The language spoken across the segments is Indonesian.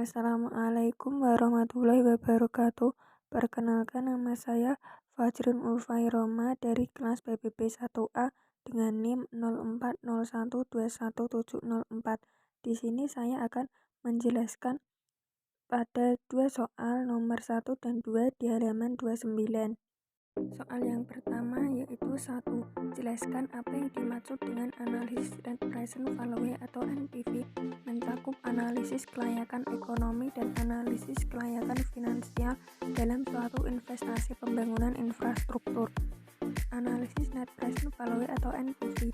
Assalamualaikum warahmatullahi wabarakatuh. Perkenalkan, nama saya Fajrin Ulfairoma dari kelas PBB 1A dengan NIM 0401217004. Di sini saya akan menjelaskan pada dua soal nomor 1 dan 2 di halaman 29. Soal yang pertama yaitu 1. Jelaskan apa yang dimaksud dengan analisis net present value atau NPV. Mencakup analisis kelayakan ekonomi dan analisis kelayakan finansial dalam suatu investasi pembangunan infrastruktur. Analisis net present value atau NPV.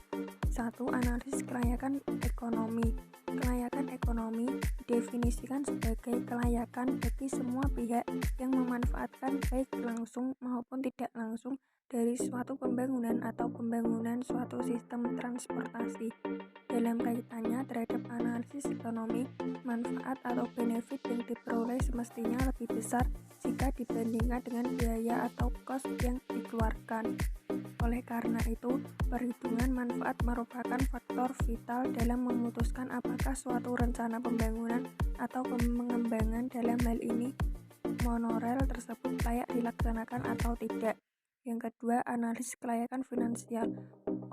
1. Analisis kelayakan ekonomi. Kelayakan ekonomi didefinisikan sebagai kelayakan bagi semua pihak yang memanfaatkan baik langsung maupun tidak langsung dari suatu pembangunan atau pembangunan suatu sistem transportasi. Dalam kaitannya terhadap analisis ekonomi, manfaat atau benefit yang diperoleh semestinya lebih besar jika dibandingkan dengan biaya atau kos yang dikeluarkan. Oleh karena itu, perhitungan manfaat merupakan faktor vital dalam memutuskan apakah suatu rencana pembangunan atau pengembangan, dalam hal ini monorel, tersebut layak dilaksanakan atau tidak. Yang kedua, analisis kelayakan finansial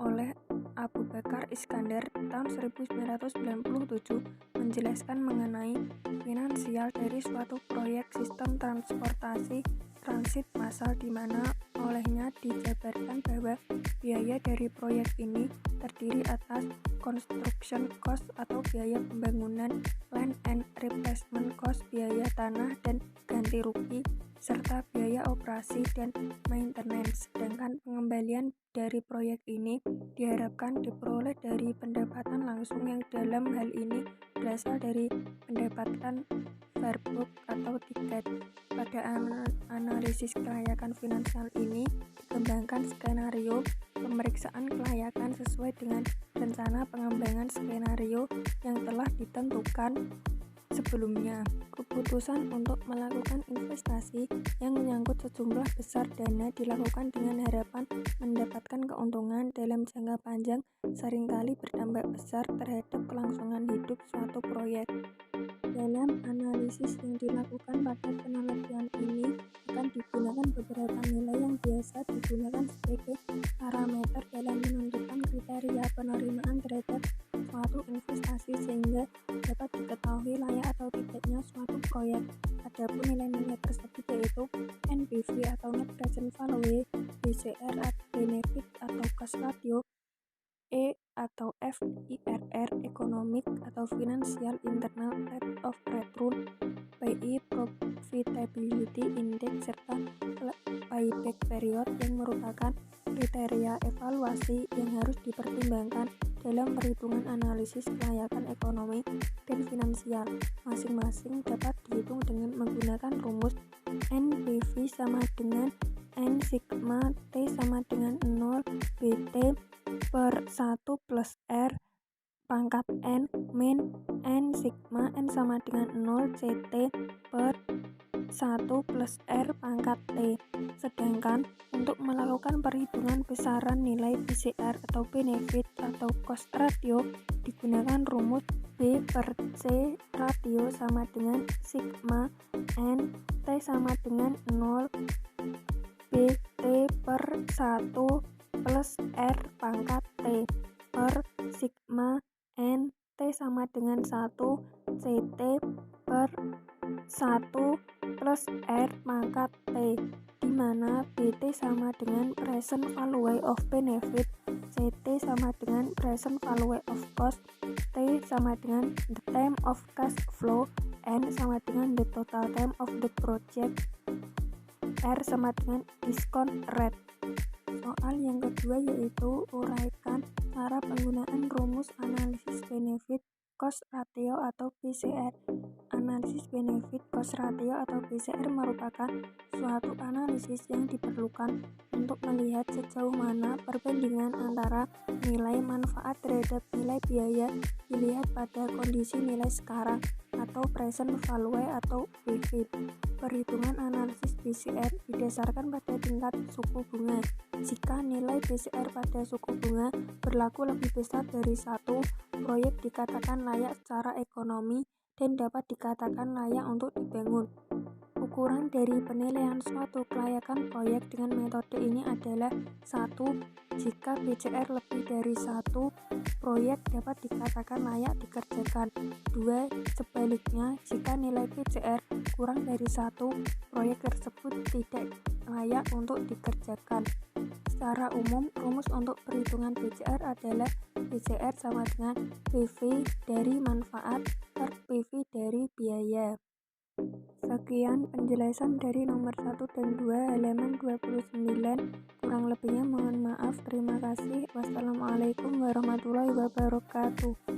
oleh Abu Bakar Iskandar tahun 1997 menjelaskan mengenai finansial dari suatu proyek sistem transportasi transit massal, di mana olehnya dijabarkan bahwa biaya dari proyek ini terdiri atas construction cost atau biaya pembangunan, land and replacement cost, biaya tanah dan ganti rugi, serta biaya operasi dan maintenance. Sedangkan pengembalian dari proyek ini diharapkan diperoleh dari pendapatan langsung yang dalam hal ini berasal dari pendapatan farebook atau tiket. Pada analisis kelayakan finansial ini dikembangkan skenario pemeriksaan kelayakan sesuai dengan rencana pengembangan skenario yang telah ditentukan sebelumnya. Keputusan untuk melakukan investasi yang menyangkut sejumlah besar dana dilakukan dengan harapan mendapatkan keuntungan dalam jangka panjang, seringkali berdampak besar terhadap kelangsungan hidup suatu proyek. Dalam analisis yang dilakukan pada penelitian ini akan digunakan beberapa nilai yang biasa digunakan sebagai parameter dalam menentukan kriteria penerimaan terhadap suatu investasi sehingga dapat diketahui layak atau tidaknya suatu proyek. Adapun nilai-nilai tersebut yaitu NPV atau net present value, BCR atau benefit atau cost ratio, E atau FIRR, economic atau financial internal rate of return, PI profitability index, serta payback period yang merupakan kriteria evaluasi yang harus dipertimbangkan dalam perhitungan analisis kelayakan ekonomi dan finansial. Masing-masing dapat dihitung dengan menggunakan rumus NPV sama dengan N sigma T sama dengan 0 BT per 1 plus R pangkat N min N sigma N sama dengan 0 CT per 1 plus R pangkat T. Sedangkan untuk melakukan perhitungan besaran nilai BCR atau benefit atau cost ratio digunakan rumus B per C ratio sama dengan sigma N T sama dengan 0 BT per 1 plus R pangkat T per sigma N T sama dengan 1 CT per 1 plus R pangkat T, di mana BT sama dengan present value of benefit, CT sama dengan present value of cost, T sama dengan the time of cash flow, N sama dengan the total time of the project, R sama dengan discount rate. Soal yang kedua yaitu uraikan cara penggunaan rumus analisis benefit cost ratio atau BCR. Analisis benefit cost ratio atau BCR merupakan suatu analisis yang diperlukan untuk melihat sejauh mana perbandingan antara nilai manfaat terhadap nilai biaya dilihat pada kondisi nilai sekarang atau present value atau PV. Perhitungan analisis BCR didasarkan pada tingkat suku bunga. Jika nilai BCR pada suku bunga berlaku lebih besar dari 1, proyek dikatakan layak secara ekonomi dan dapat dikatakan layak untuk dibangun. Ukuran dari penilaian suatu kelayakan proyek dengan metode ini adalah 1. Jika PCR lebih dari 1, proyek dapat dikatakan layak dikerjakan. 2. Sebaliknya, jika nilai PCR kurang dari 1, proyek tersebut tidak layak untuk dikerjakan. Secara umum, rumus untuk perhitungan PCR adalah PCR sama dengan PV dari manfaat per PV dari biaya. Sekian penjelasan dari nomor 1 dan 2 halaman 29. Kurang lebihnya mohon maaf. Terima kasih. Wassalamualaikum warahmatullahi wabarakatuh.